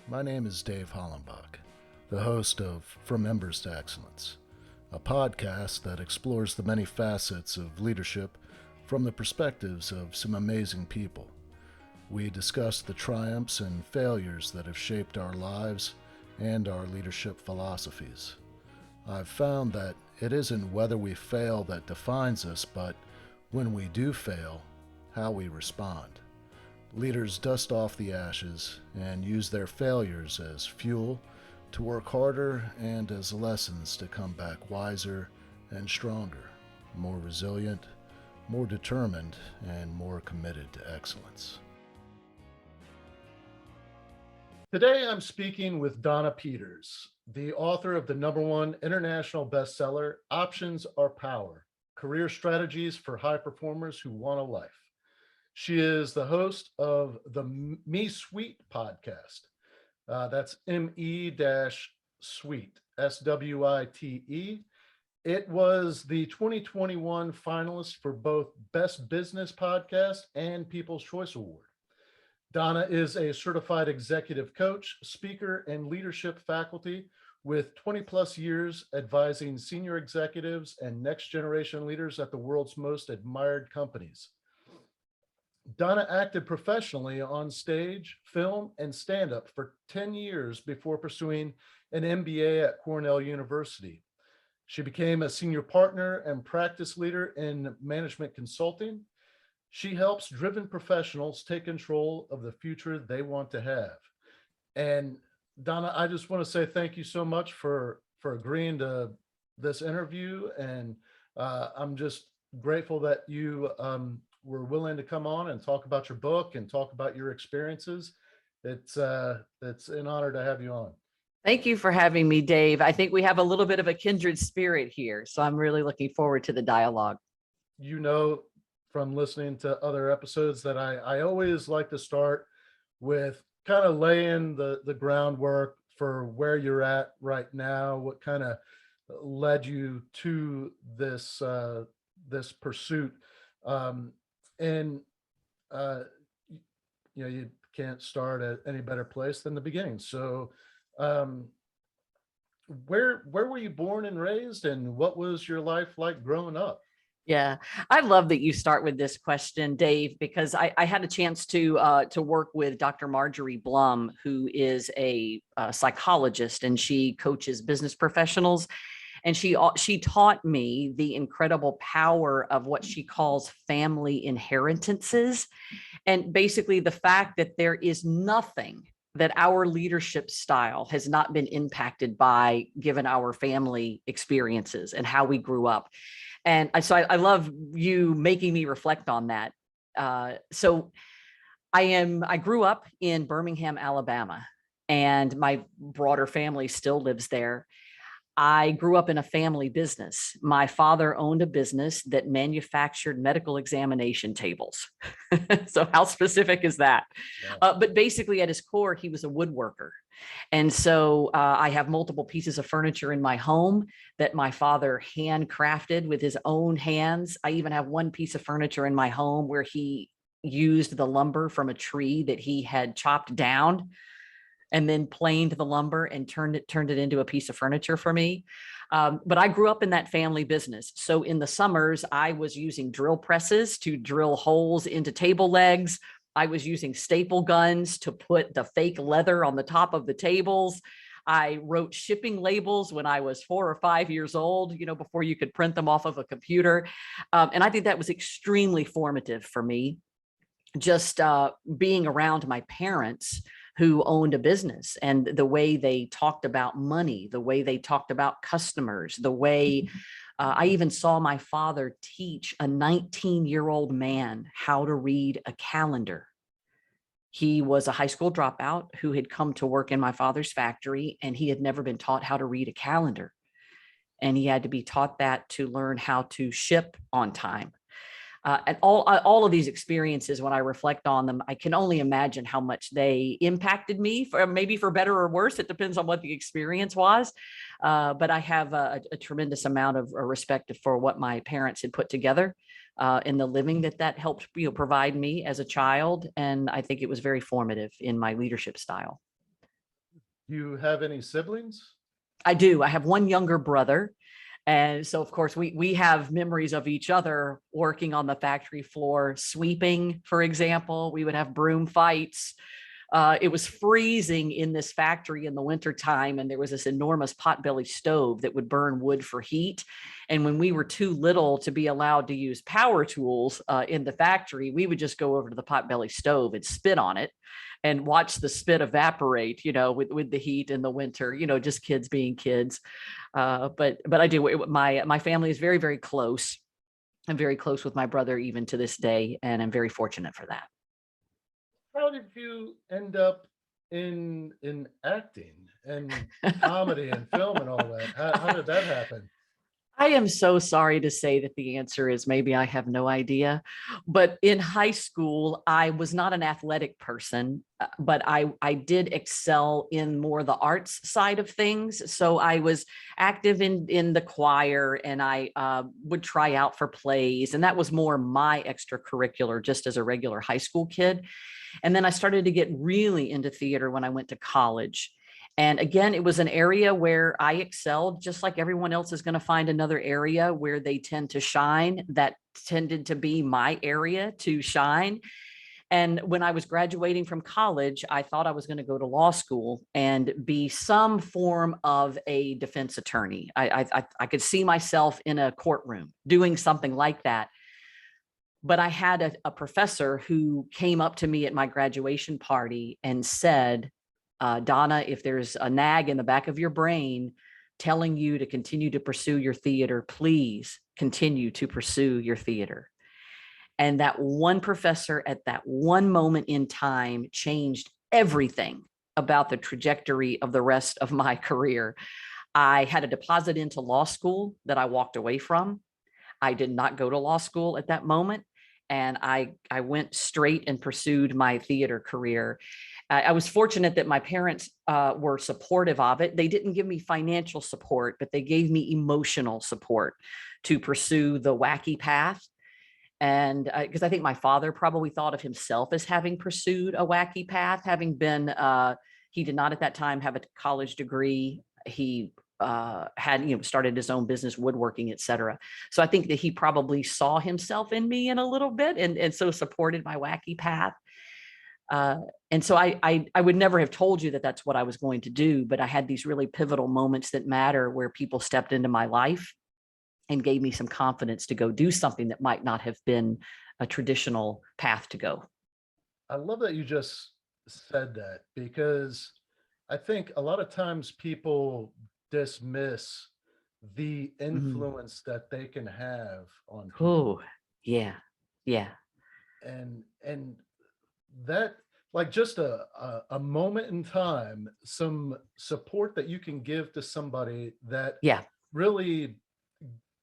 My name is Dave Hollenbach, the host of From Embers to Excellence, a podcast that explores the many facets of leadership from the perspectives of some amazing people. We discuss the triumphs and failures that have shaped our lives and our leadership philosophies. I've found that it isn't whether we fail that defines us, but when we do fail, how we respond. Leaders dust off the ashes and use their failures as fuel to work harder and as lessons to come back wiser and stronger, more resilient, more determined, and more committed to excellence. Today I'm speaking with Donna Peters, the author of the #1 international bestseller, Options Are Power: Career Strategies for High Performers Who Want a Life. She is the host of the Me Suite podcast. That's Me-Suite, SWITE. It was the 2021 finalist for both Best Business Podcast and People's Choice Award. Donna is a certified executive coach, speaker, and leadership faculty with 20 plus years advising senior executives and next generation leaders at the world's most admired companies. Donna acted professionally on stage, film, and stand-up for 10 years before pursuing an MBA at Cornell University. She became a senior partner and practice leader in management consulting. She helps driven professionals take control of the future they want to have. And Donna, I just want to say thank you so much for agreeing to this interview. And I'm just grateful that you were willing to come on and talk about your book and talk about your experiences. It's an honor to have you on. Thank you for having me, Dave. I think we have a little bit of a kindred spirit here, so I'm really looking forward to the dialogue. You know, from listening to other episodes that I always like to start with kind of laying the groundwork for where you're at right now, what kind of led you to this this pursuit. And you can't start at any better place than the beginning. So where were you born and raised, and what was your life like growing up? Yeah, I love that you start with this question, Dave, because I had a chance to work with Dr. Marjorie Blum, who is a psychologist, and she coaches business professionals. And she taught me the incredible power of what she calls family inheritances. And basically the fact that there is nothing that our leadership style has not been impacted by, given our family experiences and how we grew up. And so I love you making me reflect on that. So I grew up in Birmingham, Alabama, and my broader family still lives there. I grew up in a family business. My father owned a business that manufactured medical examination tables. So how specific is that? Yeah. But basically at his core, he was a woodworker. And so I have multiple pieces of furniture in my home that my father handcrafted with his own hands. I even have one piece of furniture in my home where he used the lumber from a tree that he had chopped down and then planed the lumber and turned it into a piece of furniture for me. But I grew up in that family business. So in the summers, I was using drill presses to drill holes into table legs. I was using staple guns to put the fake leather on the top of the tables. I wrote shipping labels when I was 4 or 5 years old, before you could print them off of a computer. And I think that was extremely formative for me. Just being around my parents who owned a business, and the way they talked about money, the way they talked about customers, the way I even saw my father teach a 19-year-old man how to read a calendar. He was a high school dropout who had come to work in my father's factory, and he had never been taught how to read a calendar. And he had to be taught that to learn how to ship on time. And all of these experiences, when I reflect on them, I can only imagine how much they impacted me, maybe for better or worse. It depends on what the experience was. But I have a tremendous amount of respect for what my parents had put together in the living that helped provide me as a child. And I think it was very formative in my leadership style. You have any siblings? I do. I have one younger brother. And so, of course, we have memories of each other working on the factory floor, sweeping, for example. We would have broom fights. It was freezing in this factory in the wintertime, and there was this enormous potbelly stove that would burn wood for heat. And when we were too little to be allowed to use power tools in the factory, we would just go over to the potbelly stove and spit on it and watch the spit evaporate, with the heat in the winter, just kids being kids. But I do. My family is very, very close. I'm very close with my brother even to this day, and I'm very fortunate for that. How did you end up in acting and comedy and film and all that? How did that happen? I am so sorry to say that the answer is maybe I have no idea. But in high school, I was not an athletic person, but I did excel in more the arts side of things. So I was active in the choir, and I would try out for plays. And that was more my extracurricular just as a regular high school kid. And then I started to get really into theater when I went to college. And again, it was an area where I excelled, just like everyone else is going to find another area where they tend to shine. That tended to be my area to shine. And when I was graduating from college, I thought I was going to go to law school and be some form of a defense attorney. I could see myself in a courtroom doing something like that. But I had a professor who came up to me at my graduation party and said, Donna, if there's a nag in the back of your brain telling you to continue to pursue your theater, please continue to pursue your theater. And that one professor at that one moment in time changed everything about the trajectory of the rest of my career. I had a deposit into law school that I walked away from. I did not go to law school at that moment. And I went straight and pursued my theater career. I was fortunate that my parents were supportive of it. They didn't give me financial support, but they gave me emotional support to pursue the wacky path. And because I think my father probably thought of himself as having pursued a wacky path, having been, he did not at that time have a college degree. He had started his own business, woodworking, etc. So I think that he probably saw himself in me in a little bit, and so supported my wacky path. And so I would never have told you that that's what I was going to do, but I had these really pivotal moments that matter where people stepped into my life and gave me some confidence to go do something that might not have been a traditional path to go. I love that you just said that, because I think a lot of times people dismiss the influence that they can have on people. Oh, yeah. Yeah. And that, like, just a moment in time, some support that you can give to somebody that Yeah. really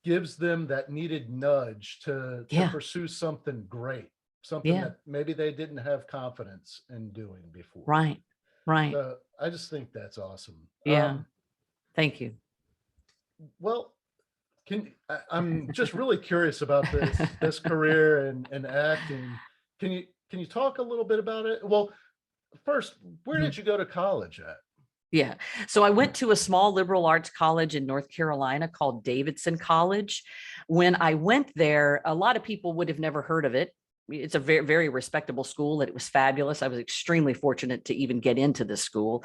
gives them that needed nudge to Yeah. pursue something great, something Yeah. that maybe they didn't have confidence in doing before. Right. Right. So I just think that's awesome. Yeah. Thank you. Well, I'm just really curious about this career and acting. Can you talk a little bit about it? Well, first, where did you go to college at? Yeah. So I went to a small liberal arts college in North Carolina called Davidson College. When I went there, a lot of people would have never heard of it. It's a very, very respectable school, and it was fabulous. I was extremely fortunate to even get into this school,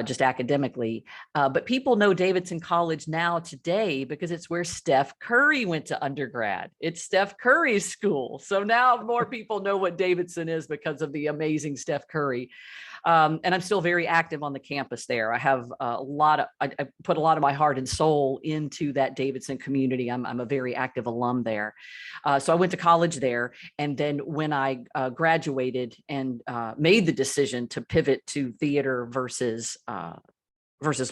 just academically. But people know Davidson College now today because it's where Steph Curry went to undergrad. It's Steph Curry's school. So now more people know what Davidson is because of the amazing Steph Curry. And I'm still very active on the campus there. I have I put a lot of my heart and soul into that Davidson community. I'm a very active alum there. So I went to college there. And then when I graduated and made the decision to pivot to theater versus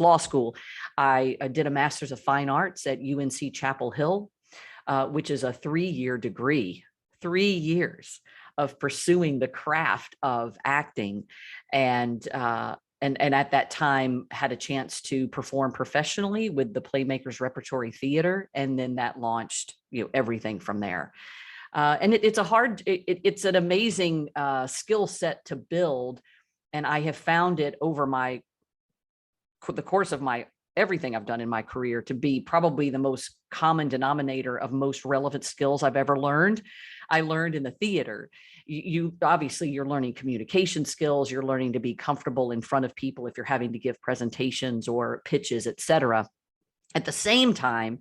law school, I did a master's of fine arts at UNC Chapel Hill, which is a 3-year degree, 3 years of pursuing the craft of acting. And at that time had a chance to perform professionally with the Playmakers Repertory Theater. And then that launched, everything from there. And it's an amazing skill set to build. And I have found it over my the course of everything I've done in my career to be probably the most common denominator of most relevant skills I've ever learned. I learned in the theater. You obviously you're learning communication skills. You're learning to be comfortable in front of people if you're having to give presentations or pitches, et cetera. At the same time,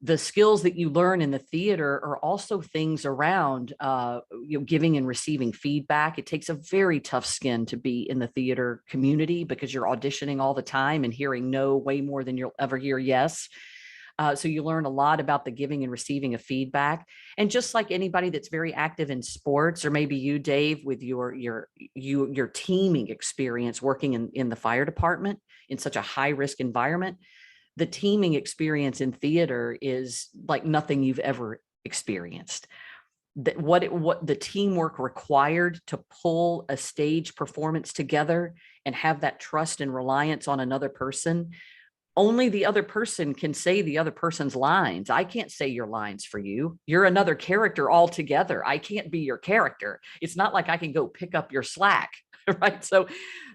the skills that you learn in the theater are also things around giving and receiving feedback. It takes a very tough skin to be in the theater community because you're auditioning all the time and hearing no way more than you'll ever hear yes. So you learn a lot about the giving and receiving of feedback. And just like anybody that's very active in sports, or maybe you, Dave, with your teaming experience working in the fire department in such a high risk environment, the teaming experience in theater is like nothing you've ever experienced. What the teamwork required to pull a stage performance together and have that trust and reliance on another person. Only the other person can say the other person's lines. I can't say your lines for you. You're another character altogether. I can't be your character. It's not like I can go pick up your slack, right? So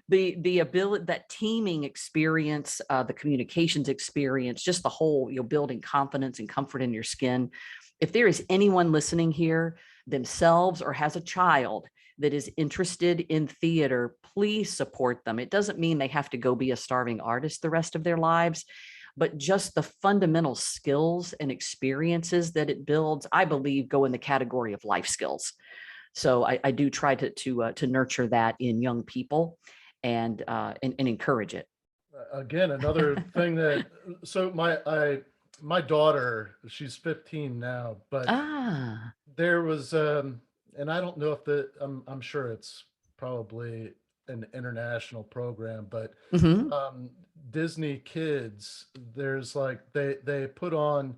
the ability, that teaming experience, the communications experience, just the whole, building confidence and comfort in your skin. If there is anyone listening here themselves or has a child that is interested in theater, please support them. It doesn't mean they have to go be a starving artist the rest of their lives, but just the fundamental skills and experiences that it builds, I believe, go in the category of life skills. So I do try to nurture that in young people and encourage it. Again, another thing that, so my daughter, she's 15 now, but there was, and I don't know if I'm sure it's probably an international program, but Disney Kids, there's like, they put on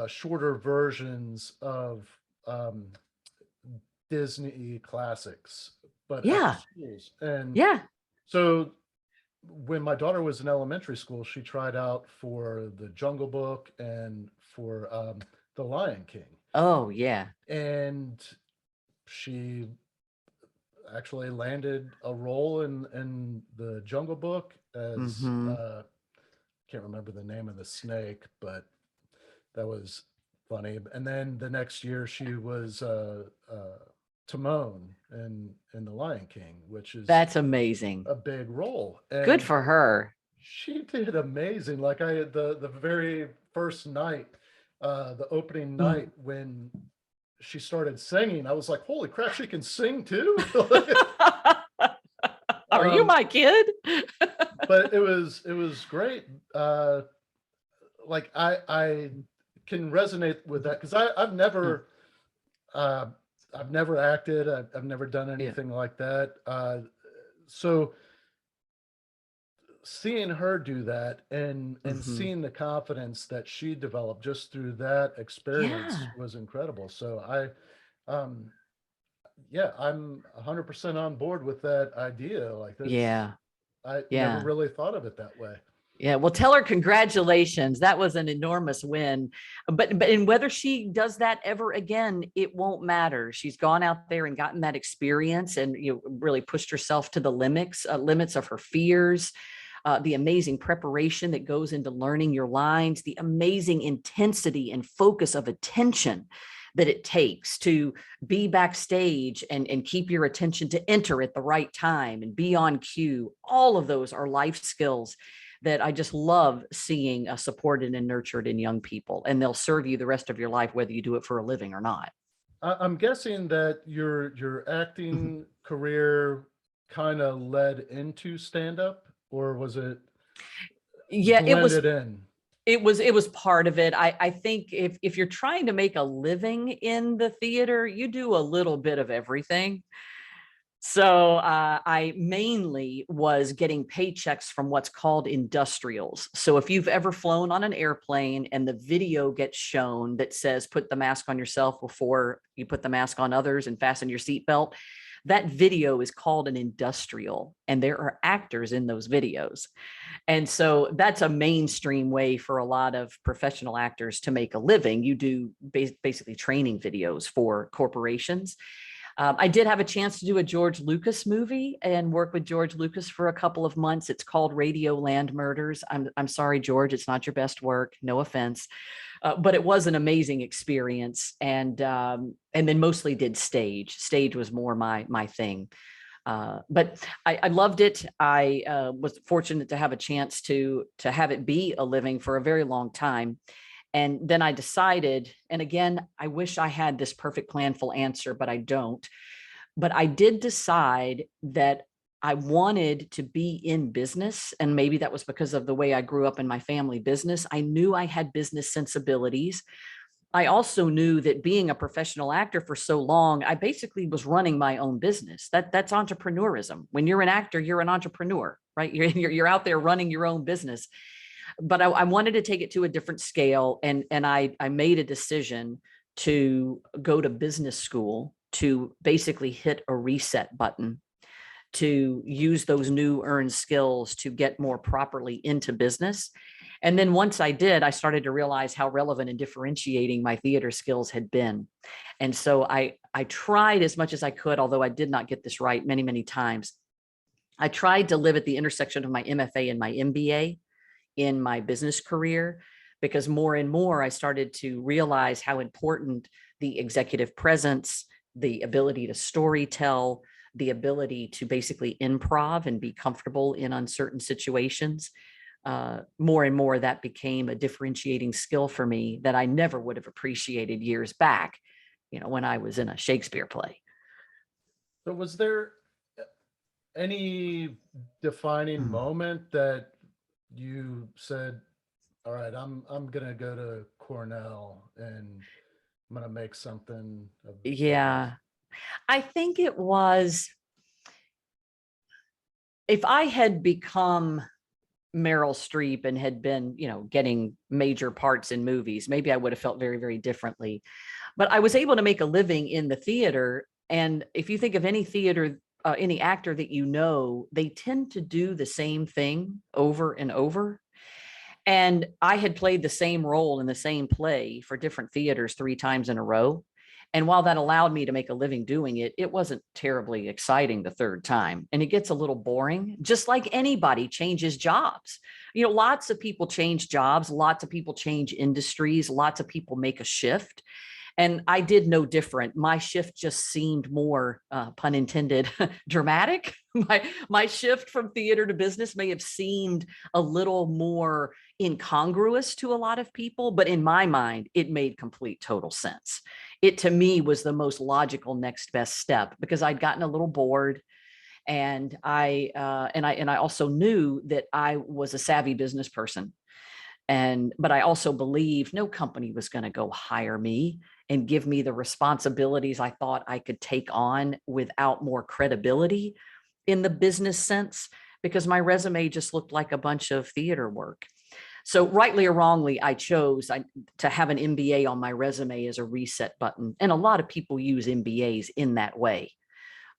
shorter versions of Disney classics, but at schools. And so when my daughter was in elementary school, she tried out for the Jungle Book and for the Lion King. Oh yeah. And she actually landed a role in the Jungle Book as can't remember the name of the snake, but that was funny. And then the next year she was Timon in the Lion King, which is that's amazing, a big role. And good for her. She did amazing. Like the very first night, the opening night, when she started singing, I was like, holy crap, she can sing too. Are you my kid? But it was great. Like I can resonate with that because I've never acted. I've never done anything like that. So seeing her do that and seeing the confidence that she developed just through that experience was incredible. So I'm 100% on board with that idea. Like that's, I never really thought of it that way. Yeah, well, tell her congratulations. That was an enormous win. But and whether she does that ever again, it won't matter. She's gone out there and gotten that experience and really pushed herself to the limits of her fears. The amazing preparation that goes into learning your lines, the amazing intensity and focus of attention that it takes to be backstage and keep your attention to enter at the right time and be on cue. All of those are life skills that I just love seeing supported and nurtured in young people, and they'll serve you the rest of your life, whether you do it for a living or not. I'm guessing that your acting career kind of led into stand-up, or was it blended in? It was part of it. I think if you're trying to make a living in the theater, you do a little bit of everything. So I mainly was getting paychecks from what's called industrials. So if you've ever flown on an airplane and the video gets shown that says, put the mask on yourself before you put the mask on others and fasten your seatbelt, that video is called an industrial, and there are actors in those videos. And so that's a mainstream way for a lot of professional actors to make a living. You do basically training videos for corporations. I did have a chance to do a George Lucas movie and work with George Lucas for a couple of months. It's called Radio Land Murders. I'm sorry, George, it's not your best work. No offense, but it was an amazing experience. And then mostly did stage. Stage was more my thing. But I loved it. I was fortunate to have a chance to have it be a living for a very long time. And then I decided, and again, I wish I had this perfect planful answer, but I don't. But I did decide that I wanted to be in business. And maybe that was because of the way I grew up in my family business. I knew I had business sensibilities. I also knew that being a professional actor for so long, I basically was running my own business. That's entrepreneurism. When you're an actor, you're an entrepreneur, right? You're out there running your own business. But I wanted to take it to a different scale. And I made a decision to go to business school to basically hit a reset button, to use those new earned skills to get more properly into business. And then once I did, I started to realize how relevant and differentiating my theater skills had been. And so I tried as much as I could, although I did not get this right many, many times. I tried to live at the intersection of my MFA and my MBA in my business career, because more and more I started to realize how important the executive presence, the ability to story tell, the ability to basically improv and be comfortable in uncertain situations. More and more that became a differentiating skill for me that I never would have appreciated years back, when I was in a Shakespeare play. So was there any defining moment that you said, all right, I'm gonna go to Cornell and I'm gonna make something of Yeah, I think it was, if I had become Meryl Streep and had been, getting major parts in movies, maybe I would have felt very, very differently. But I was able to make a living in the theater. And if you think of any theater, any actor that they tend to do the same thing over and over. And I had played the same role in the same play for different theaters 3 times in a row. And while that allowed me to make a living doing it, it wasn't terribly exciting the third time. And it gets a little boring, just like anybody changes jobs. Lots of people change jobs, lots of people change industries, lots of people make a shift. And I did no different. My shift just seemed more, pun intended, dramatic. My shift from theater to business may have seemed a little more incongruous to a lot of people, but in my mind, it made complete total sense. It, to me, was the most logical next best step, because I'd gotten a little bored. And I also knew that I was a savvy business person. But I also believed no company was going to go hire me and give me the responsibilities I thought I could take on without more credibility in the business sense, because my resume just looked like a bunch of theater work. So rightly or wrongly, I chose to have an MBA on my resume as a reset button. And a lot of people use MBAs in that way.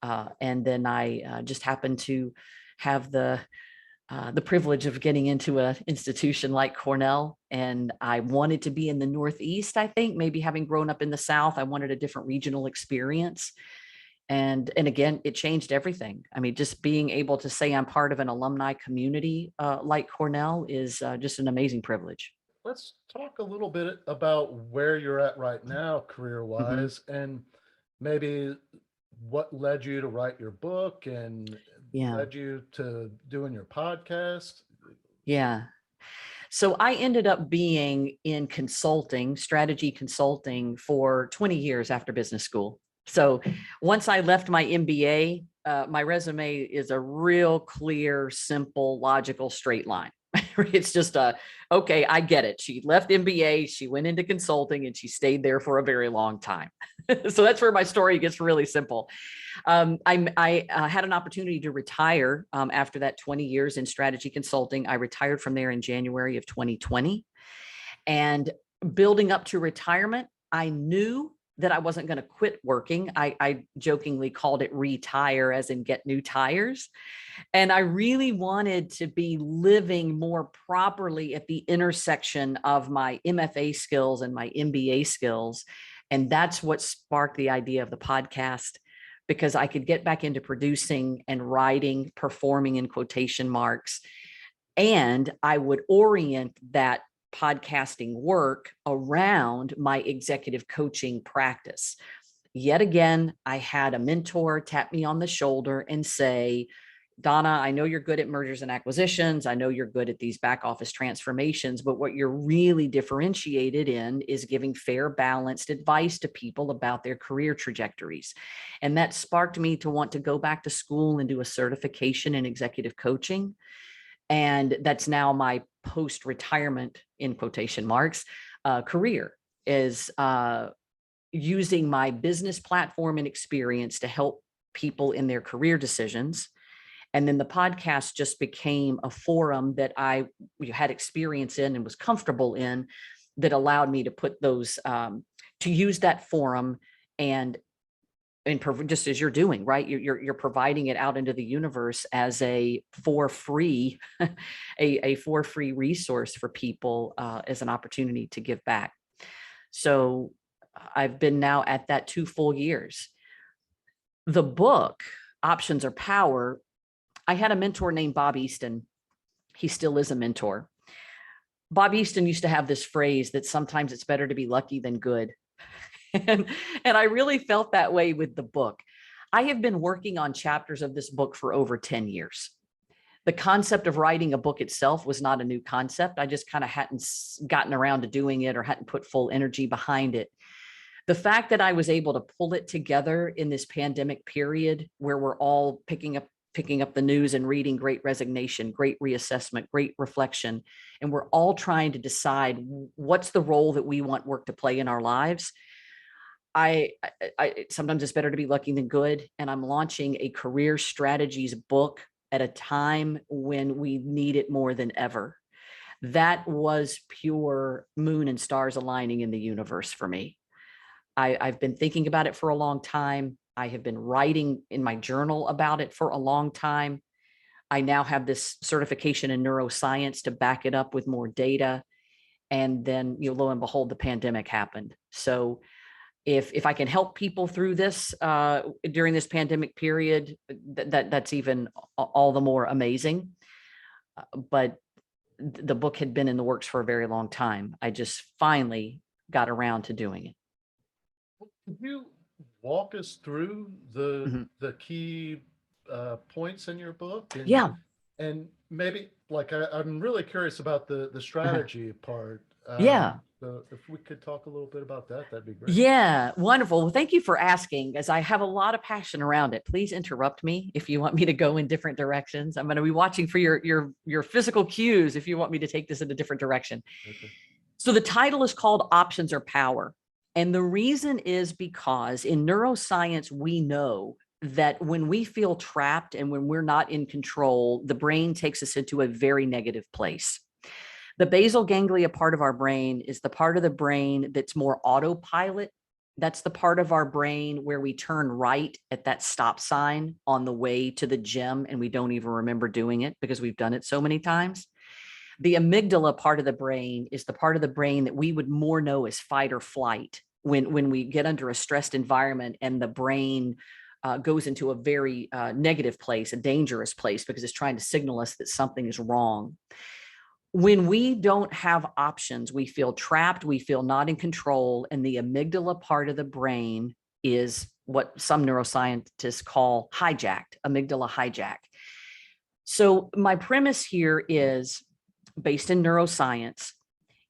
And then I just happened to have the privilege of getting into an institution like Cornell. And I wanted to be in the Northeast. I think maybe having grown up in the South, I wanted a different regional experience. And again, it changed everything. I mean, just being able to say I'm part of an alumni community like Cornell is just an amazing privilege. Let's talk a little bit about where you're at right now, career-wise, and maybe what led you to write your book and Yeah. led you to doing your podcast. Yeah. So I ended up being in consulting, strategy consulting, for 20 years after business school. So once I left my MBA, my resume is a real clear, simple, logical, straight line. It's just okay, I get it. She left MBA, she went into consulting, and she stayed there for a very long time. So that's where my story gets really simple. I had an opportunity to retire after that 20 years in strategy consulting. I retired from there in January of 2020. And building up to retirement, I knew that I wasn't going to quit working. I jokingly called it retire, as in get new tires. And I really wanted to be living more properly at the intersection of my MFA skills and my MBA skills. And that's what sparked the idea of the podcast. because I could get back into producing and writing, performing in quotation marks. And I would orient that podcasting work around my executive coaching practice. Yet again, I had a mentor tap me on the shoulder and say, Donna, I know you're good at mergers and acquisitions. I know you're good at these back office transformations, but what you're really differentiated in is giving fair, balanced advice to people about their career trajectories. And that sparked me to want to go back to school and do a certification in executive coaching. And that's now my post-retirement, in quotation marks, career, is using my business platform and experience to help people in their career decisions. And then the podcast just became a forum that I had experience in and was comfortable in, that allowed me to put those, to use that forum and just as you're doing, right? You're providing it out into the universe as a for free, a for free resource for people as an opportunity to give back. So I've been now at that 2 full years. The book, Options Are Power, I had a mentor named Bob Easton. He still is a mentor. Bob Easton used to have this phrase that sometimes it's better to be lucky than good. And I really felt that way with the book. I have been working on chapters of this book for over 10 years. The concept of writing a book itself was not a new concept. I just kind of hadn't gotten around to doing it or hadn't put full energy behind it. The fact that I was able to pull it together in this pandemic period where we're all picking up the news and reading great resignation, great reassessment, great reflection, and we're all trying to decide what's the role that we want work to play in our lives. I sometimes it's better to be lucky than good. And I'm launching a career strategies book at a time when we need it more than ever. That was pure moon and stars aligning in the universe for me. I've been thinking about it for a long time. I have been writing in my journal about it for a long time. I now have this certification in neuroscience to back it up with more data. And then, lo and behold, the pandemic happened. So if I can help people through this during this pandemic period, that's even all the more amazing. But the book had been in the works for a very long time. I just finally got around to doing it. Could you walk us through the key points in your book? Yeah. And maybe I'm really curious about the strategy part. Yeah. So if we could talk a little bit about that, that'd be great. Yeah, wonderful. Well, thank you for asking, as I have a lot of passion around it. Please interrupt me if you want me to go in different directions. I'm going to be watching for your physical cues if you want me to take this in a different direction. Okay. So the title is called Options Are Power. And the reason is because in neuroscience, we know that when we feel trapped and when we're not in control, the brain takes us into a very negative place. The basal ganglia part of our brain is the part of the brain that's more autopilot. That's the part of our brain where we turn right at that stop sign on the way to the gym and we don't even remember doing it because we've done it so many times. The amygdala part of the brain is the part of the brain that we would more know as fight or flight. When we get under a stressed environment and the brain goes into a very negative place, a dangerous place, because it's trying to signal us that something is wrong. When we don't have options, we feel trapped, we feel not in control, and the amygdala part of the brain is what some neuroscientists call hijacked, amygdala hijack. So my premise here is based in neuroscience.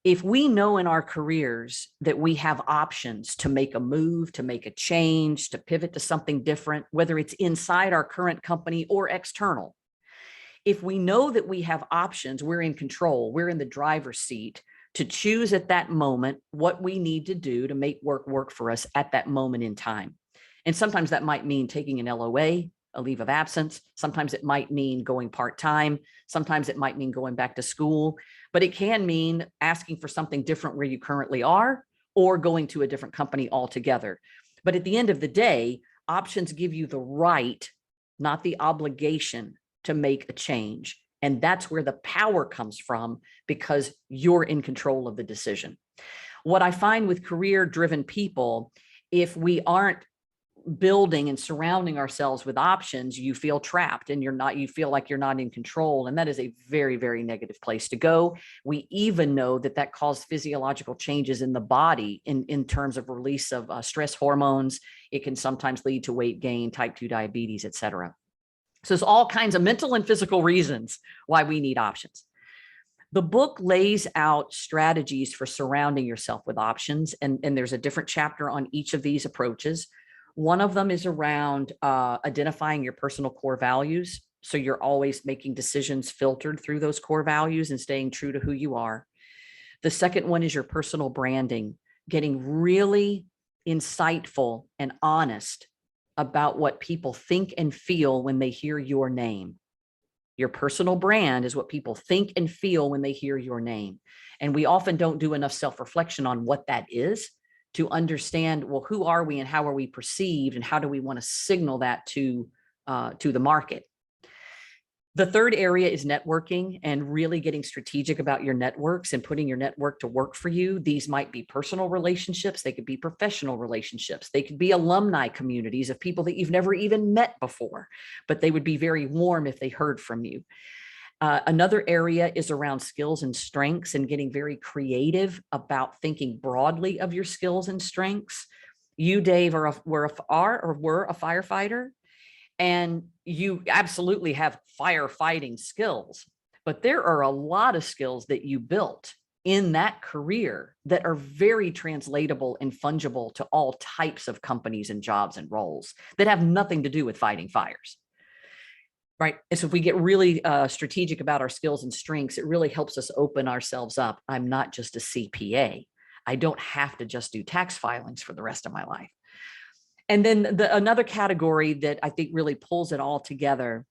If we know in our careers that we have options to make a move, to make a change, to pivot to something different, whether it's inside our current company or external, if we know that we have options, we're in control, we're in the driver's seat to choose at that moment what we need to do to make work for us at that moment in time. And sometimes that might mean taking an LOA, a leave of absence. Sometimes it might mean going part-time. Sometimes it might mean going back to school, but it can mean asking for something different where you currently are or going to a different company altogether. But at the end of the day, options give you the right, not the obligation, to make a change. And that's where the power comes from because you're in control of the decision. What I find with career-driven people, if we aren't building and surrounding ourselves with options, you feel trapped and you feel like you're not in control. And that is a very, very negative place to go. We even know that causes physiological changes in the body in terms of release of stress hormones. It can sometimes lead to weight gain, type 2 diabetes, et cetera. So there's all kinds of mental and physical reasons why we need options. The book lays out strategies for surrounding yourself with options. And there's a different chapter on each of these approaches. One of them is around identifying your personal core values. So you're always making decisions filtered through those core values and staying true to who you are. The second one is your personal branding, getting really insightful and honest about what people think and feel when they hear your name. Your personal brand is what people think and feel when they hear your name. And we often don't do enough self-reflection on what that is to understand, well, who are we and how are we perceived and how do we want to signal that to the market? The third area is networking and really getting strategic about your networks and putting your network to work for you. These might be personal relationships. They could be professional relationships. They could be alumni communities of people that you've never even met before, but they would be very warm if they heard from you. Another area is around skills and strengths and getting very creative about thinking broadly of your skills and strengths. You, Dave, were a firefighter, and you absolutely have firefighting skills, but there are a lot of skills that you built in that career that are very translatable and fungible to all types of companies and jobs and roles that have nothing to do with fighting fires. Right. And so if we get really strategic about our skills and strengths, it really helps us open ourselves up. I'm not just a CPA. I don't have to just do tax filings for the rest of my life. And then another category that I think really pulls it all together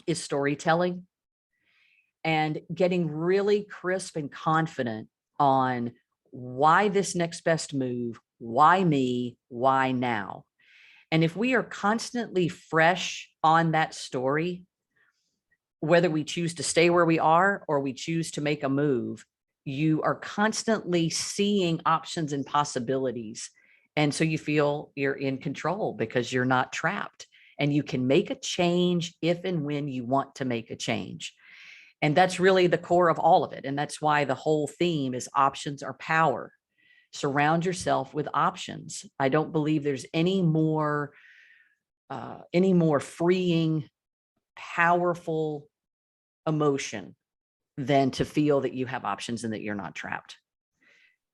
is storytelling and getting really crisp and confident on why this next best move, why me, why now. And if we are constantly fresh on that story, whether we choose to stay where we are or we choose to make a move, you are constantly seeing options and possibilities. And so you feel you're in control because you're not trapped and you can make a change if and when you want to make a change. And that's really the core of all of it. And that's why the whole theme is options are power. Surround yourself with options. I don't believe there's any more freeing, powerful emotion than to feel that you have options and that you're not trapped.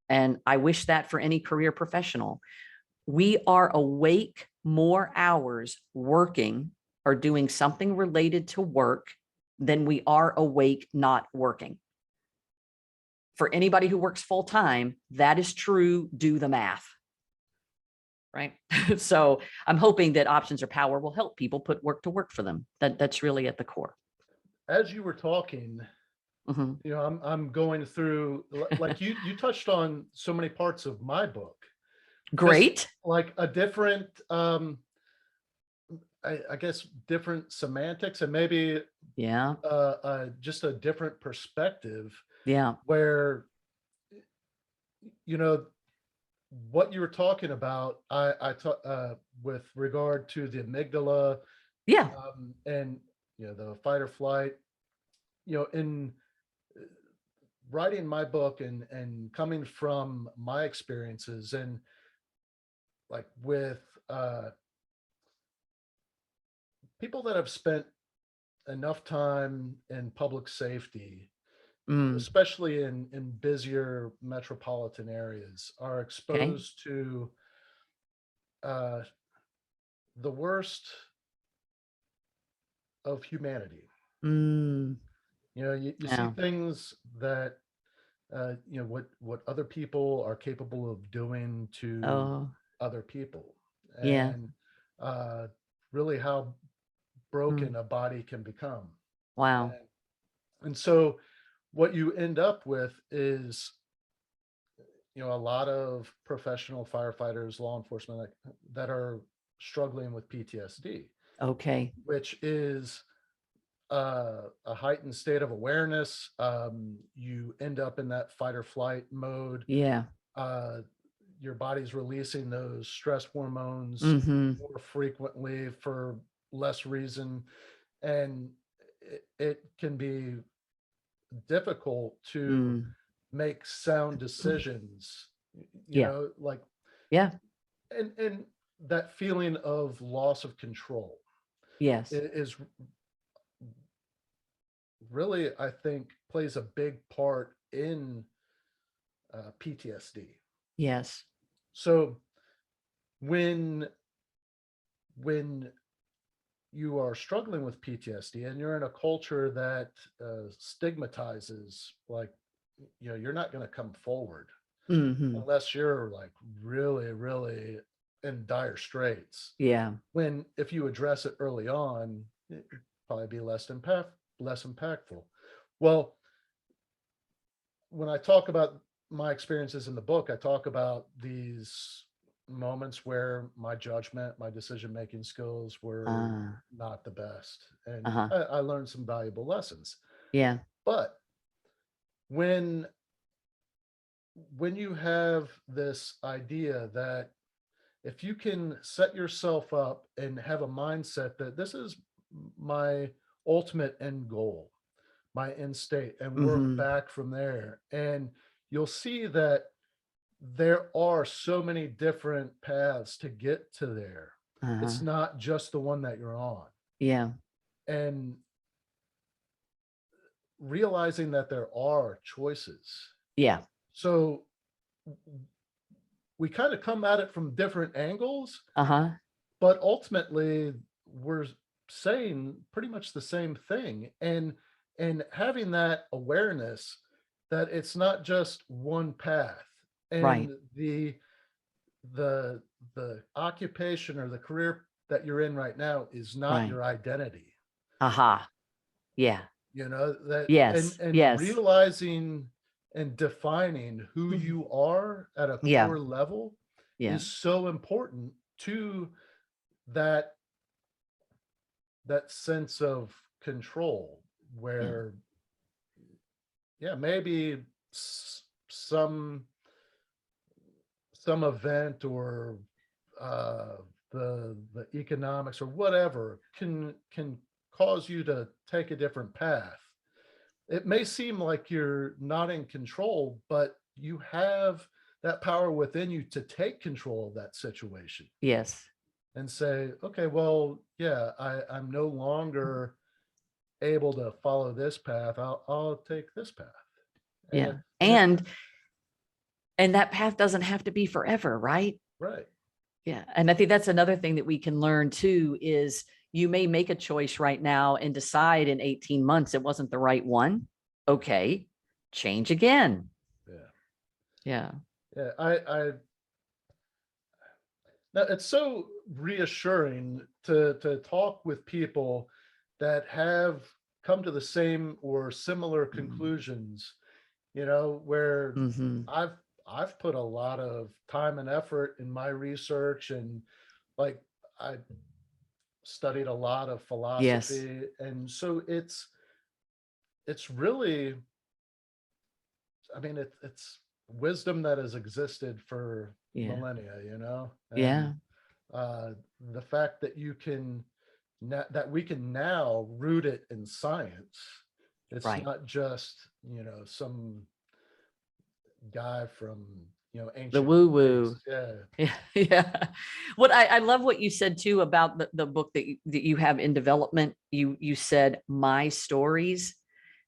And I wish that for any career professional. We are awake more hours working or doing something related to work than we are awake not working. For anybody who works full time, that is true. Do the math. Right. So I'm hoping that options or power will help people put work to work for them. That's really at the core. As you were talking, I'm going through, like you touched on so many parts of my book. Great. Just like a different, I guess, different semantics and maybe just a different perspective. Yeah. Where, what you were talking about, I thought with regard to the amygdala, and the fight or flight, in writing my book and coming from my experiences and like with people that have spent enough time in public safety, especially in busier metropolitan areas, are exposed to the worst of humanity. You see things that what other people are capable of doing to other people, and really how broken a body can become. Wow. And so what you end up with is a lot of professional firefighters, law enforcement that are struggling with PTSD. Okay. Which is a heightened state of awareness. You end up in that fight or flight mode. Yeah. your body's releasing those stress hormones Mm-hmm. more frequently for less reason. And it can be difficult to Mm. make sound decisions, Yeah. like, Yeah. and that feeling of loss of control Yes. is really, I think, plays a big part in PTSD. Yes. So when when you are struggling with PTSD and you're in a culture that stigmatizes, like, you're not going to come forward Mm-hmm. unless you're like really, really in dire straits. Yeah. When if you address it early on, it would probably be less impactful. Well, when I talk about my experiences in the book, I talk about these moments where my judgment, my decision making skills were Uh, not the best. And uh-huh. I learned some valuable lessons. Yeah. But when you have this idea that if you can set yourself up and have a mindset that this is my ultimate end goal, my end state, and work Mm-hmm. back from there, and you'll see that there are so many different paths to get to there. It's Uh-huh. not just the one that you're on. Yeah. And realizing that there are choices. Yeah. So we kind of come at it from different angles, Uh-huh. but ultimately we're saying pretty much the same thing. And having that awareness that it's not just one path, and Right. the the occupation or the career that you're in right now is not Right. your identity. Aha. Yeah. That, and Yes. Yes. realizing and defining who Mhm. you are at a Yeah. core level Yeah. is so important to that sense of control, Yeah. where, yeah, maybe s- some event or uh, the economics or whatever can cause you to take a different path. It may seem like you're not in control, but you have that power within you to take control of that situation Yes. and say, okay, well, yeah, I'm no longer able to follow this path. I'll take this path. Yeah. And if And that path doesn't have to be forever, right? right, Yeah. And I think that's another thing that we can learn too is you may make a choice right now and decide in 18 months it wasn't the right one. Okay. Change again. yeah, Yeah. yeah. Now, it's so reassuring to talk with people that have come to the same or similar conclusions, where Mm-hmm. I've put a lot of time and effort in my research, and like I studied a lot of Yes. philosophy, and so it's really, I mean, it's wisdom that has existed for Yeah. millennia, and Yeah. uh, the fact that that we can now root it in science. It's Right. not just some guy from The ancient woo Greece. woo. Yeah, Yeah. Yeah. What I love what you said too about the book that you have in development. You said my stories.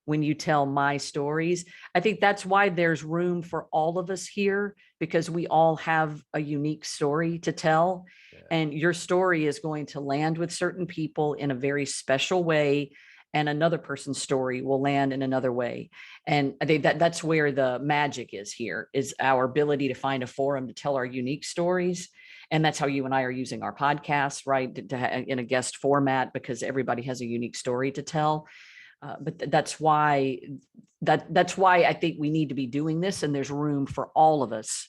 When you tell my stories, I think that's why there's room for all of us here because we all have a unique story to tell. yeah, And your story is going to land with certain people in a very special way. And another person's story will land in another way. And I think that's where the magic is here is our ability to find a forum to tell our unique stories. And that's how you and I are using our podcast, right? In a guest format, because everybody has a unique story to tell. But that's why I think we need to be doing this, and there's room for all of us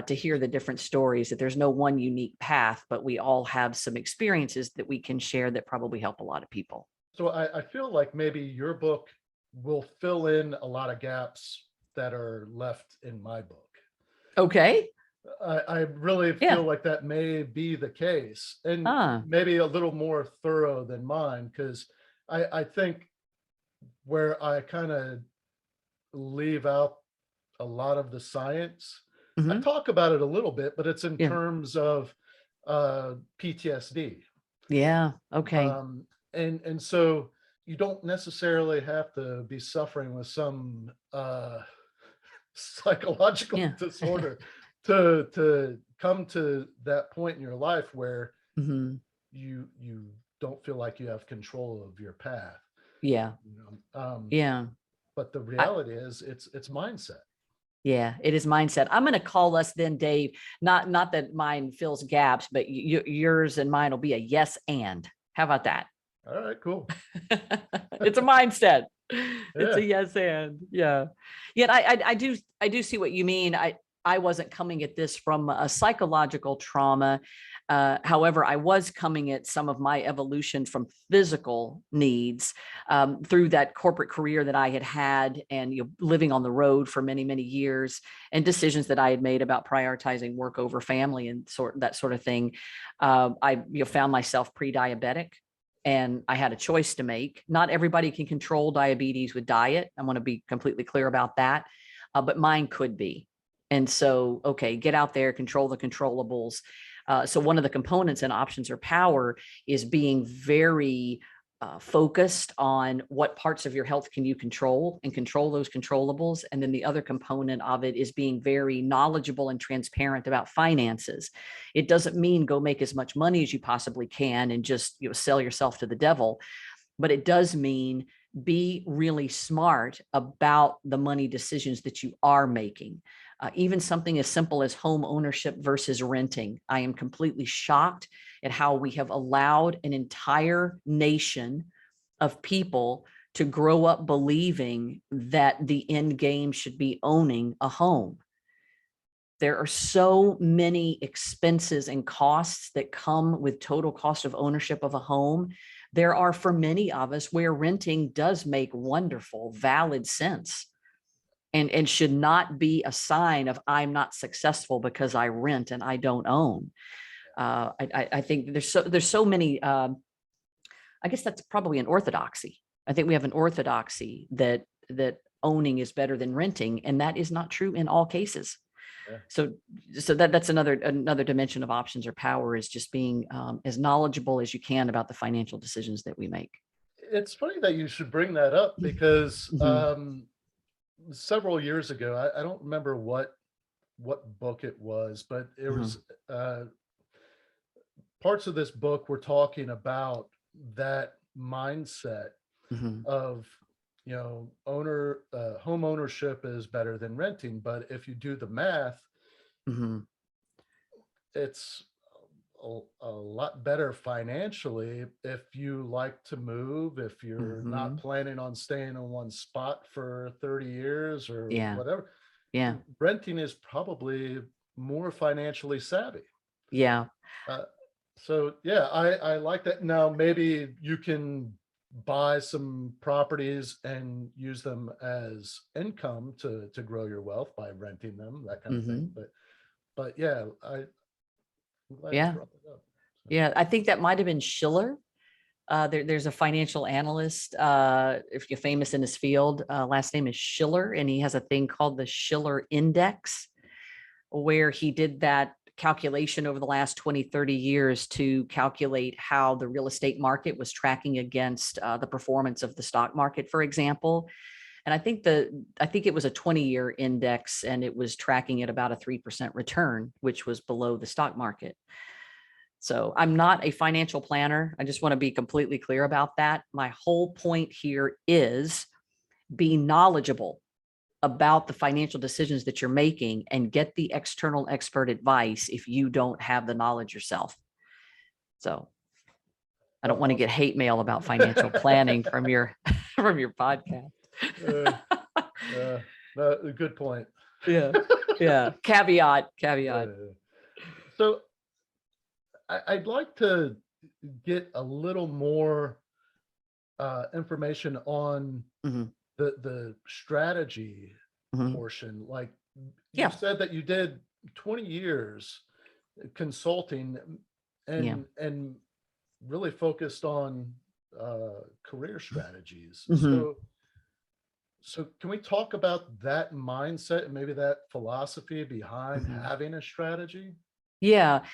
to hear the different stories. That there's no one unique path, but we all have some experiences that we can share that probably help a lot of people. so I feel like maybe your book will fill in a lot of gaps that are left in my book. Okay. I really Yeah. feel like that may be the case, and Ah, maybe a little more thorough than mine, because I think where I kind of leave out a lot of the science. I mhm. talk about it a little bit, but it's in Yeah. terms of PTSD. Yeah. Okay. Um, and so you don't necessarily have to be suffering with some psychological Yeah. disorder to come to that point in your life where Mhm. you don't feel like you have control of your path. Yeah. You know? Yeah. But the I, reality is it's mindset. yeah, it is mindset. I'm going to call us then, Dave. Not that mine fills gaps, but yours and mine will be a yes and. How about that? All right, cool. It's a mindset. It's Yeah. a yes and. Yeah. Yet I do see what you mean. I wasn't coming at this from a psychological trauma. However, I was coming at some of my evolution from physical needs, through that corporate career that I had had, and living on the road for many, many years, and decisions that I had made about prioritizing work over family and that sort of thing. I found myself pre-diabetic, and I had a choice to make. Not everybody can control diabetes with diet. I want to be completely clear about that, but mine could be. And so, okay, get out there, control the controllables. So one of the components in options or power is being very focused on what parts of your health can you control and control those controllables. And then the other component of it is being very knowledgeable and transparent about finances. It doesn't mean go make as much money as you possibly can and just sell yourself to the devil, but it does mean be really smart about the money decisions that you are making. Even something as simple as home ownership versus renting. I am completely shocked at how we have allowed an entire nation of people to grow up believing that the end game should be owning a home. There are so many expenses and costs that come with total cost of ownership of a home. There are, for many of us, where renting does make wonderful, valid sense, and should not be a sign of I'm not successful because I rent and I don't own. I think there's so many. I guess that's probably an orthodoxy. I think we have an orthodoxy that owning is better than renting, and that is not true in all cases. Yeah. So that's another dimension of options or power, is just being as knowledgeable as you can about the financial decisions that we make. It's funny that you should bring that up because Mhm. several years ago, I don't remember what book it was, but it Mhm. was parts of this book were talking about that mindset Mhm. of home ownership is better than renting, but if you do the math, Mhm. it's a lot better financially if you like to move, if you're not Mhm. planning on staying in one spot for 30 years or Yeah. whatever. Yeah. Renting is probably more financially savvy. Yeah. Uh, so yeah, I like that. Now maybe you can buy some properties and use them as income to grow your wealth by renting them, that kind of thing. Mhm. But yeah, I'm glad you Yeah. brought that up. So, Yeah. I think that might have been Schiller. There's a financial analyst, if you're famous in his field, last name is Schiller, and he has a thing called the Schiller Index, where he did that calculation over the last 20, 30 years to calculate how the real estate market was tracking against the performance of the stock market, for example. And I think it was a 20-year index, and it was tracking at about a 3% return, which was below the stock market. So I'm not a financial planner. I just want to be completely clear about that. My whole point here is be knowledgeable about the financial decisions that you're making and get the external expert advice if you don't have the knowledge yourself. So I don't want to get awesome. hate mail about financial planning from your from your podcast. uh, no, good point. Yeah. Yeah. Caveat. Uh, so I'd like to get a little more information on Mhm. the strategy Mhm. portion. Like you Yeah. said that you did 20 years consulting Yeah. and really focused on career strategies. Hmm. So can we talk about that mindset and maybe that philosophy behind Hmm. having a strategy? Yeah.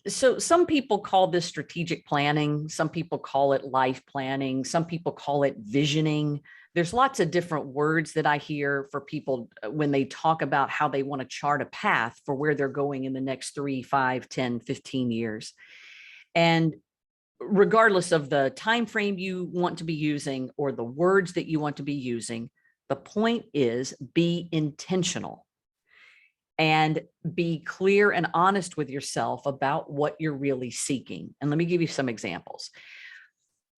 So some people call this strategic planning. Some people call it life planning. Some people call it visioning. There's lots of different words that I hear for people when they talk about how they want to chart a path for where they're going in the next 3, 5, 10, 15 years. And regardless of the time frame you want to be using or the words that you want to be using, the point is be intentional and be clear and honest with yourself about what you're really seeking. And let me give you some examples.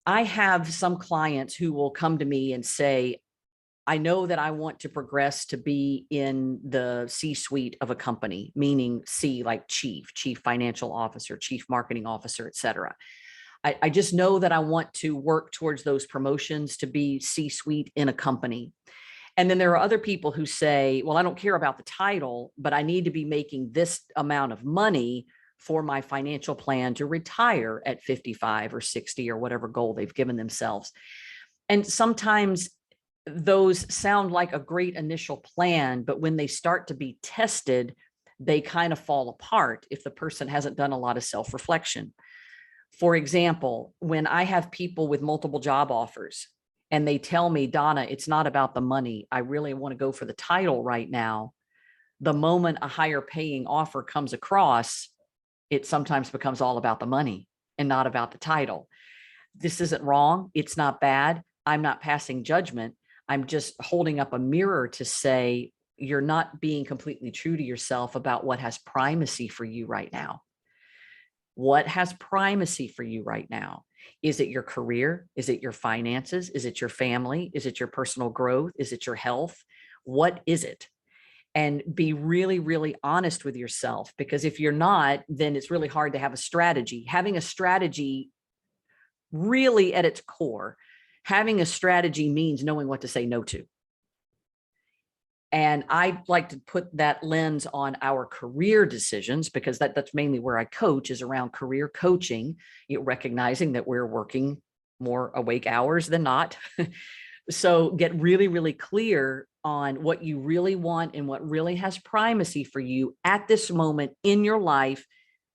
I have some clients who will come to me and say, I know that I want to progress to be in the C-suite of a company, meaning C like chief financial officer, chief marketing officer, et cetera. I just know that I want to work towards those promotions to be C-suite in a company. And then there are other people who say, well, I don't care about the title, but I need to be making this amount of money for my financial plan to retire at 55 or 60 or whatever goal they've given themselves. And sometimes those sound like a great initial plan, but when they start to be tested, they kind of fall apart if the person hasn't done a lot of self-reflection. For example, when I have people with multiple job offers and they tell me, Donna, it's not about the money. I really want to go for the title right now. The moment a higher paying offer comes across, it sometimes becomes all about the money and not about the title. This isn't wrong. It's not bad. I'm not passing judgment. I'm just holding up a mirror to say, you're not being completely true to yourself about what has primacy for you right now. What has primacy for you right now? Is it your career? Is it your finances? Is it your family? Is it your personal growth? Is it your health? What is it? And be really, really honest with yourself, because if you're not, then it's really hard to have a strategy. Having a strategy, really at its core, having a strategy means knowing what to say no to. And I like to put that lens on our career decisions, because that's mainly where I coach, is around career coaching, recognizing that we're working more awake hours than not. So get really, really clear on what you really want and what really has primacy for you at this moment in your life,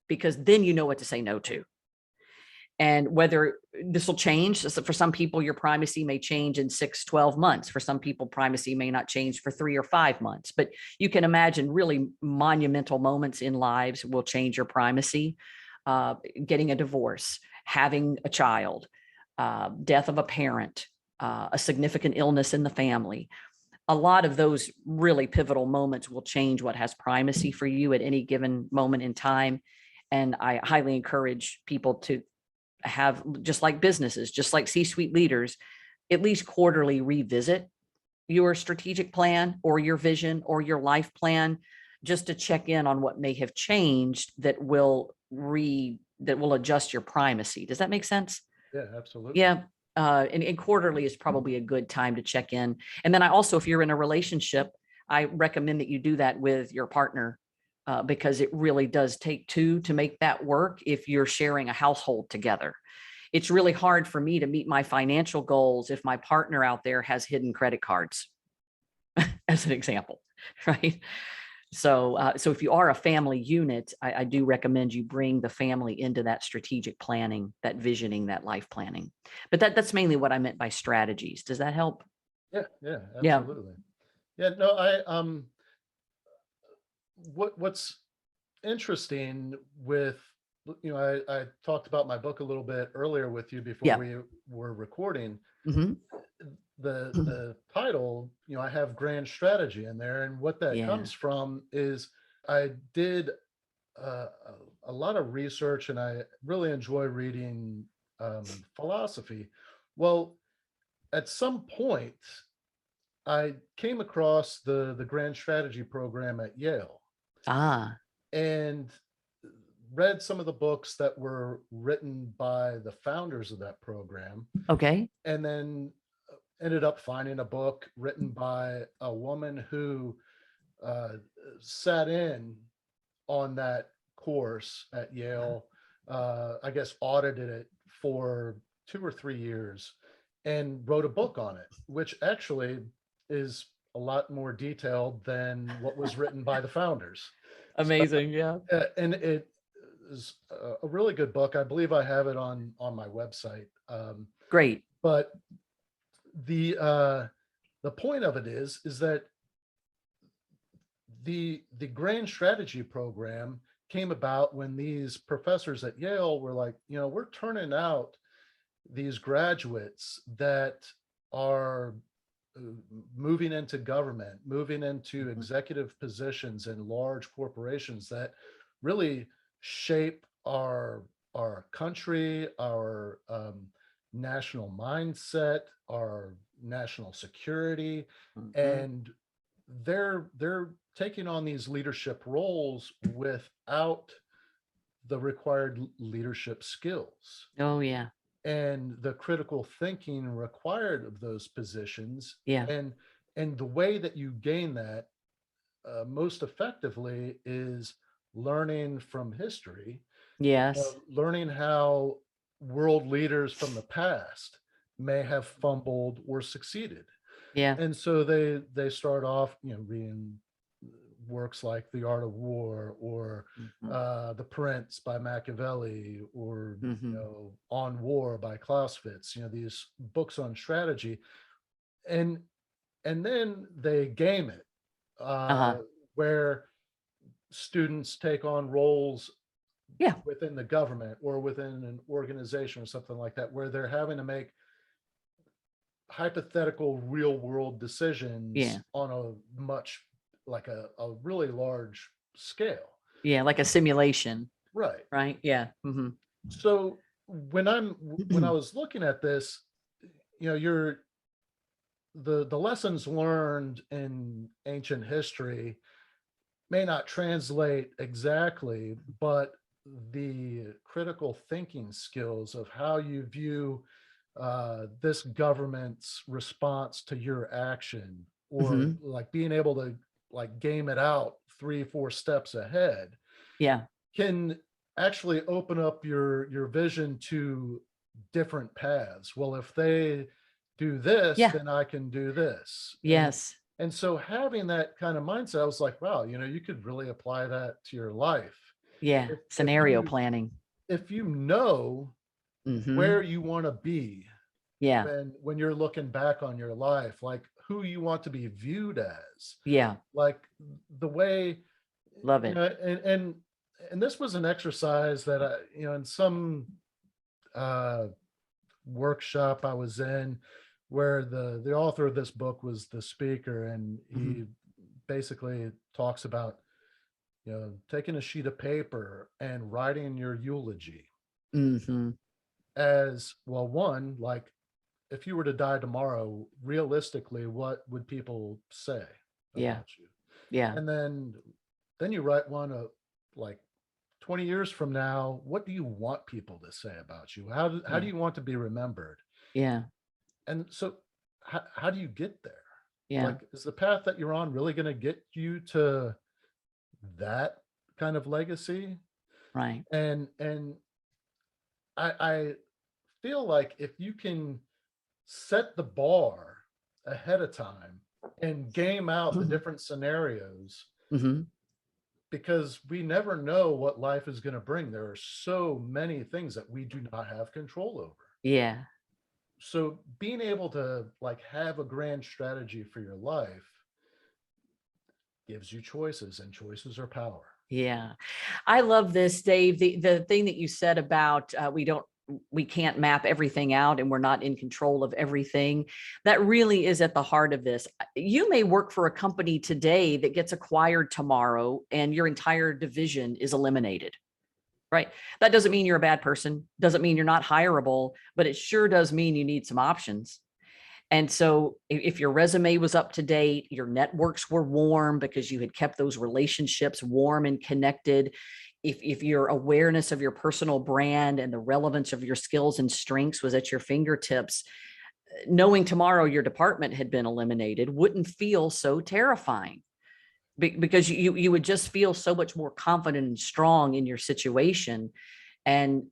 because then you know what to say no to. And whether this will change. So for some people, your primacy may change in 6, 12 months. For some people, primacy may not change for 3 or 5 months. But you can imagine really monumental moments in lives will change your primacy. Getting a divorce, having a child, death of a parent, a significant illness in the family. A lot of those really pivotal moments will change what has primacy for you at any given moment in time. And I highly encourage people to have, just like businesses, just like C-suite leaders, at least quarterly revisit your strategic plan or your vision or your life plan, just to check in on what may have changed that will adjust your primacy. Does that make sense? Yeah, absolutely. Yeah. And quarterly is probably a good time to check in. And then I also, if you're in a relationship, I recommend that you do that with your partner, because it really does take two to make that work. If you're sharing a household together, it's really hard for me to meet my financial goals if my partner out there has hidden credit cards, as an example, right? So if you are a family unit, I do recommend you bring the family into that strategic planning, that visioning, that life planning. But that's mainly what I meant by strategies. Does that help? Yeah, yeah, Yeah. absolutely. Yeah, no, I what's interesting with, I talked about my book a little bit earlier with you before Yeah. we were recording. Hmm. The title, I have grand strategy in there, and what that Yeah. comes from is I did uh, a lot of research, and I really enjoy reading philosophy. Well, at some point, I came across the grand strategy program at Yale Ah, and read some of the books that were written by the founders of that program, okay. and then ended up finding a book written by a woman who uh, sat in on that course at Yale, I guess audited it for 2 or 3 years and wrote a book on it, which actually is a lot more detailed than what was written by the founders. So, Amazing. Yeah. and it is a really good book. I believe I have it on my website. Great. But the point of it is that the grand strategy program came about when these professors at Yale were like, we're turning out these graduates that are moving into government, moving into executive positions in large corporations that really shape our country, our national mindset, our national security, Mhm. and they're taking on these leadership roles without the required leadership skills Oh, yeah. and the critical thinking required of those positions. Yeah. And the way that you gain that most effectively is learning from history, Yes. learning how world leaders from the past may have fumbled or succeeded. Yeah. And so they start off, reading works like The Art of War or Mhm. The Prince by Machiavelli or Mhm. On War by Clausewitz. These books on strategy, and then they game it, Uh-huh. where students take on roles Yeah. within the government or within an organization or something like that, where they're having to make hypothetical real world decisions Yeah. on a much like a really large scale. Yeah. Like a simulation, Right. right? Yeah. Hmm. So when I was looking at this, you're the lessons learned in ancient history may not translate exactly, but the critical thinking skills of how you view this government's response to your action, or Hmm. like being able to like game it out 3 4 steps ahead, Yeah. can actually open up your vision to different paths. Well, if they do this, Yeah. then I can do this. Yes. And so having that kind of mindset, I was like, wow, you could really apply that to your life. Yeah. If Scenario you planning. if you know Hmm. where you want to be Yeah. when you're looking back on your life, like who you want to be viewed as, Yeah. like the way, Love it. and this was an exercise that I, in some uh workshop I was in, where the author of this book was the speaker, and Hmm. he basically talks about taking a sheet of paper and writing your eulogy Hmm. as well. One, like, if you were to die tomorrow, realistically, what would people say Yeah. about you? Yeah. And then you write one of like 20 years from now, what do you want people to say about you? How do Yeah. you want to be remembered? Yeah. And so how do you get there? Yeah. Like, is the path that you're on really going to get you to that kind of legacy? Right. And I feel like if you can set the bar ahead of time and game out the different scenarios, Hmm. because we never know what life is going to bring. There are so many things that we do not have control over. Yeah. So being able to like have a grand strategy for your life gives you choices, and choices are power. Yeah. I love this, Dave. The thing that you said about we can't map everything out and we're not in control of everything. That really is at the heart of this. You may work for a company today that gets acquired tomorrow and your entire division is eliminated. Right. That doesn't mean you're a bad person, doesn't mean you're not hireable, but it sure does mean you need some options. And so if your resume was up to date, your networks were warm because you had kept those relationships warm and connected, if your awareness of your personal brand and the relevance of your skills and strengths was at your fingertips, knowing tomorrow your department had been eliminated wouldn't feel so terrifying. because you would just feel so much more confident and strong in your situation. And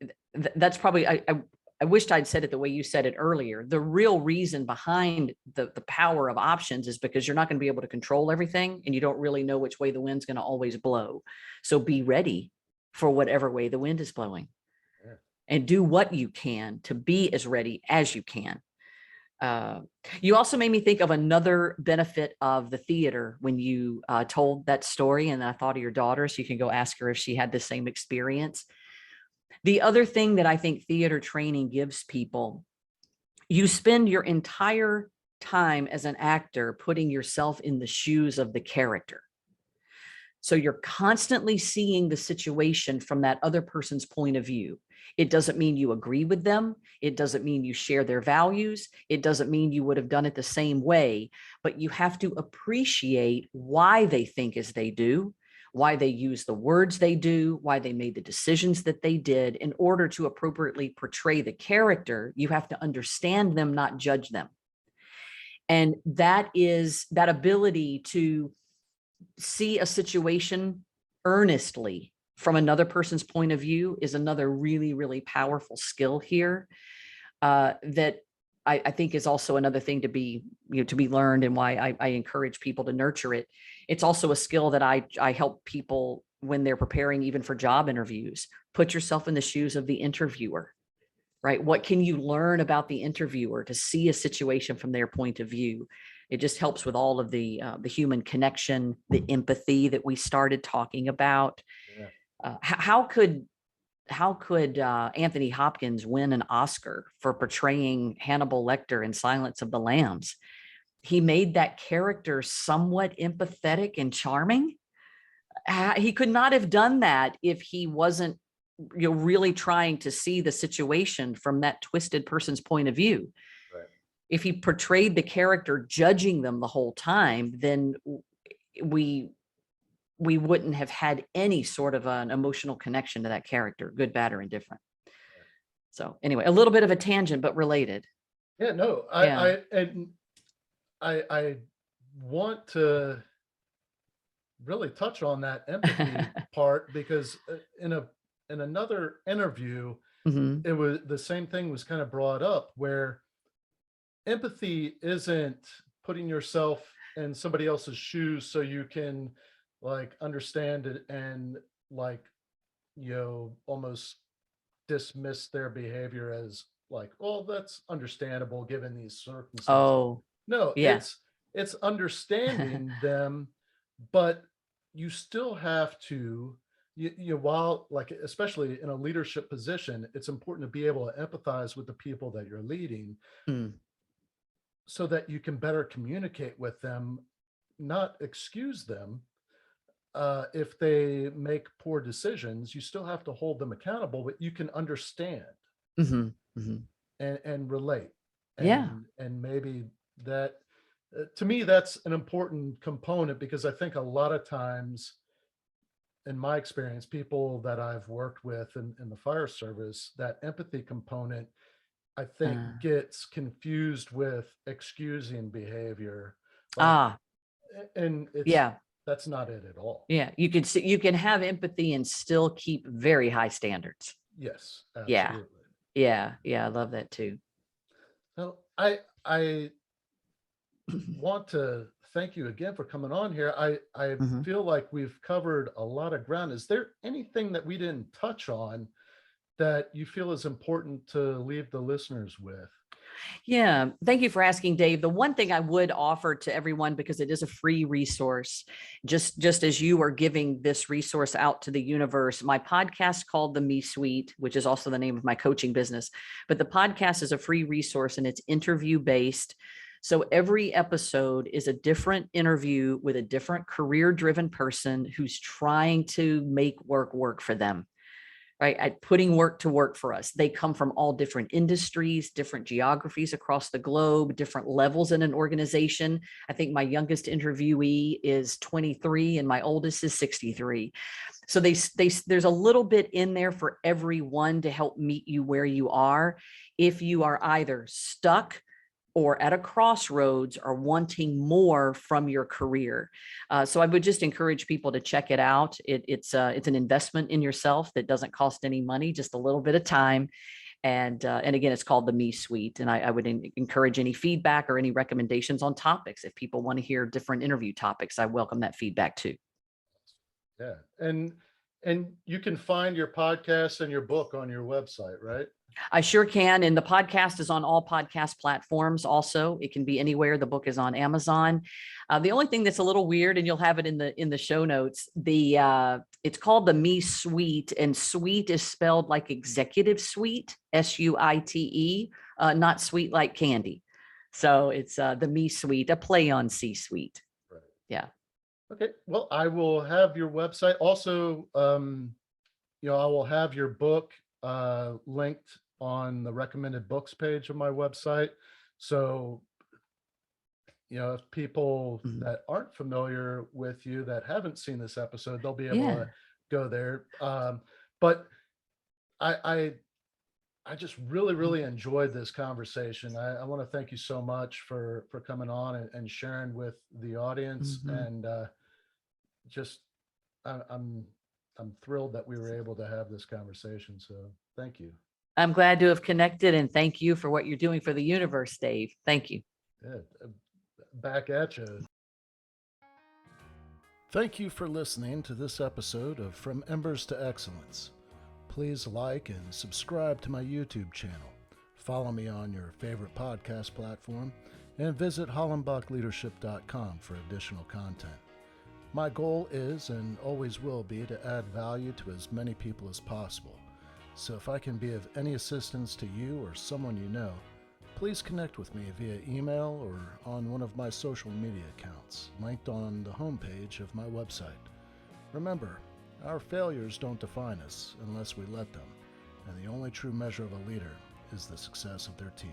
that's probably, I wished I'd said it the way you said it earlier. The real reason behind the power of options is because you're not going to be able to control everything, and you don't really know which way the wind's going to always blow. So be ready for whatever way the wind is blowing, and do what you can to be as ready as you can. You also made me think of another benefit of the theater when you told that story, and I thought of your daughter, so you can go ask her if she had the same experience. The other thing that I think theater training gives people, you spend your entire time as an actor putting yourself in the shoes of the character. So you're constantly seeing the situation from that other person's point of view. It doesn't mean you agree with them. It doesn't mean you share their values. It doesn't mean you would have done it the same way, but you have to appreciate why they think as they do, why they use the words they do, why they made the decisions that they did. In order to appropriately portray the character, you have to understand them, not judge them. And that is that ability to see a situation earnestly from another person's point of view is another really, really powerful skill here, that I think is also another thing to be, to be learned, and why I encourage people to nurture it. It's also a skill that I help people when they're preparing even for job interviews. Put yourself in the shoes of the interviewer, right? What can you learn about the interviewer to see a situation from their point of view? It just helps with all of the human connection, the empathy that we started talking about. Yeah. How could Anthony Hopkins win an Oscar for portraying Hannibal Lecter in Silence of the Lambs? He made that character somewhat empathetic and charming. He could not have done that if he wasn't, really trying to see the situation from that twisted person's point of view. Right. If he portrayed the character judging them the whole time, then we wouldn't have had any sort of an emotional connection to that character, good, bad, or indifferent. Right. So anyway, a little bit of a tangent, but related. Yeah, no, I want to really touch on that empathy part, because in another interview, it was the same thing was kind of brought up, where empathy isn't putting yourself in somebody else's shoes so you can like understand it and like, almost dismiss their behavior as like, well, that's understandable given these circumstances. Oh, no, yeah. It's understanding them, but you still have to, while like, especially in a leadership position, it's important to be able to empathize with the people that you're leading, so that you can better communicate with them, not excuse them. If they make poor decisions, you still have to hold them accountable, but you can understand and relate. And maybe that, to me, that's an important component, because I think a lot of times, in my experience, people that I've worked with in the fire service, that empathy component, I think, gets confused with excusing behavior. And it's, that's not it at all. Yeah, you can have empathy and still keep very high standards. Yes, absolutely. Yeah, I love that too. So I want to thank you again for coming on here. I feel like we've covered a lot of ground. Is there anything that we didn't touch on that you feel is important to leave the listeners with? Yeah, thank you for asking, Dave. The one thing I would offer to everyone, because it is a free resource, just as you are giving this resource out to the universe, my podcast called The Me Suite, which is also the name of my coaching business, but the podcast is a free resource and it's interview based. So every episode is a different interview with a different career-driven person who's trying to make work for them. Right, at putting work to work for us. They come from all different industries, different geographies across the globe, different levels in an organization. I think my youngest interviewee is 23 and my oldest is 63. So there's a little bit in there for everyone to help meet you where you are. If you are either stuck or at a crossroads are wanting more from your career. So I would just encourage people to check it out. It's an investment in yourself that doesn't cost any money, just a little bit of time. And again, it's called the Me Suite. And I would encourage any feedback or any recommendations on topics. If people want to hear different interview topics, I welcome that feedback too. Yeah. And you can find your podcast and your book on your website, right? I sure can. And the podcast is on all podcast platforms. Also, it can be anywhere. The book is on Amazon. The only thing that's a little weird, and you'll have it in the show notes, it's called the Me Suite, and suite is spelled like executive suite, SUITE, not sweet like candy. So it's the Me Suite, a play on C-suite. Right. Yeah. Okay. Well, I will have your website. Also, I will have your book linked on the recommended books page of my website. So, if people that aren't familiar with you, that haven't seen this episode, they'll be able to go there. But I just really enjoyed this conversation. I want to thank you so much for coming on and sharing with the audience. And I'm thrilled that we were able to have this conversation. So thank you. I'm glad to have connected, and thank you for what you're doing for the universe, Dave. Thank you. Yeah, back at you. Thank you for listening to this episode of From Embers to Excellence. Please like and subscribe to my YouTube channel. Follow me on your favorite podcast platform and visit hollenbachleadership.com for additional content. My goal is and always will be to add value to as many people as possible. So if I can be of any assistance to you or someone you know, please connect with me via email or on one of my social media accounts, linked on the homepage of my website. Remember, our failures don't define us unless we let them, and the only true measure of a leader is the success of their team.